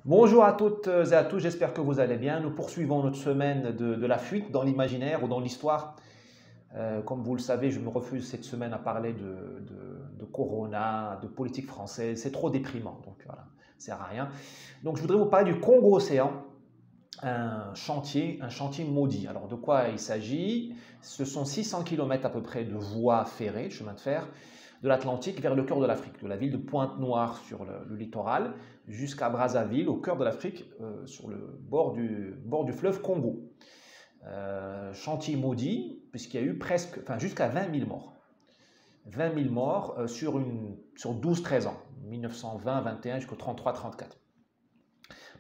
Bonjour à toutes et à tous, j'espère que vous allez bien. Nous poursuivons notre semaine de la fuite dans l'imaginaire ou dans l'histoire. Comme vous le savez, je me refuse cette semaine à parler de Corona, de politique française. C'est trop déprimant, donc voilà, ça sert à rien. Donc je voudrais vous parler du Congo-Océan, un chantier maudit. Alors de quoi il s'agit? Ce sont 600 km à peu près de voies ferrées, de chemin de fer, de l'Atlantique vers le cœur de l'Afrique, de la ville de Pointe-Noire sur le littoral jusqu'à Brazzaville, au cœur de l'Afrique, sur le bord du fleuve Congo. Chantier maudit, puisqu'il y a eu presque, enfin, jusqu'à 20 000 morts. 20 000 morts sur 12-13 ans, 1920-21 jusqu'au 33-34.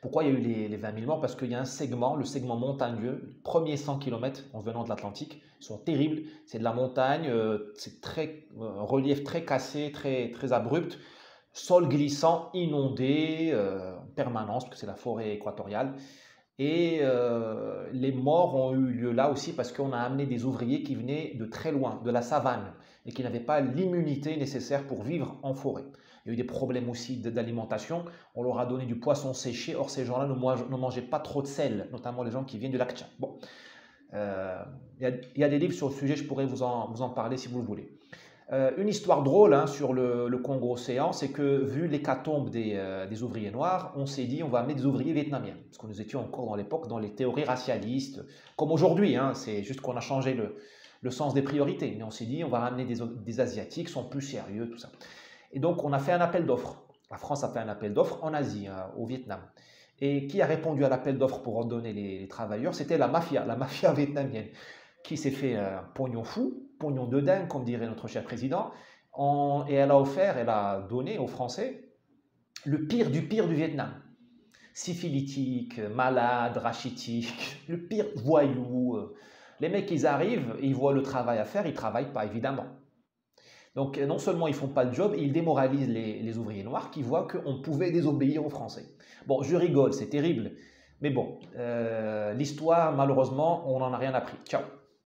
Pourquoi il y a eu les 20 000 morts? Parce qu'il y a un segment, le segment montagneux, les premiers 100 km en venant de l'Atlantique, sont terribles. C'est de la montagne, c'est très relief très cassé, très abrupt, sol glissant, inondé en permanence, parce que c'est la forêt équatoriale. Et les morts ont eu lieu là aussi parce qu'on a amené des ouvriers qui venaient de très loin, de la savane, et qui n'avaient pas l'immunité nécessaire pour vivre en forêt. Il y a eu des problèmes aussi d'alimentation. On leur a donné du poisson séché. Or, ces gens-là ne mangeaient pas trop de sel, notamment les gens qui viennent du lac Tchad. Bon, il y a des livres sur le sujet, je pourrais vous en parler si vous le voulez. Une histoire drôle hein, sur le Congo-Océan, c'est que vu l'hécatombe des ouvriers noirs, on s'est dit on va amener des ouvriers vietnamiens. Parce que nous étions encore dans l'époque dans les théories racialistes, comme aujourd'hui, hein, c'est juste qu'on a changé le sens des priorités. Mais on s'est dit on va ramener des Asiatiques, sont plus sérieux, tout ça. Et donc on a fait un appel d'offres. La France a fait un appel d'offres en Asie, hein, au Vietnam. Et qui a répondu à l'appel d'offres pour ordonner les travailleurs? C'était la mafia vietnamienne, qui s'est fait un pognon fou, pognon de dingue, comme dirait notre cher président, et elle a donné aux Français le pire du Vietnam. Syphilitique, malade, rachitique, le pire voyou. Les mecs, ils arrivent, ils voient le travail à faire, ils ne travaillent pas, évidemment. Donc non seulement ils ne font pas le job, ils démoralisent les ouvriers noirs qui voient qu'on pouvait désobéir aux Français. Bon, je rigole, c'est terrible, mais bon, l'histoire, malheureusement, on n'en a rien appris. Ciao.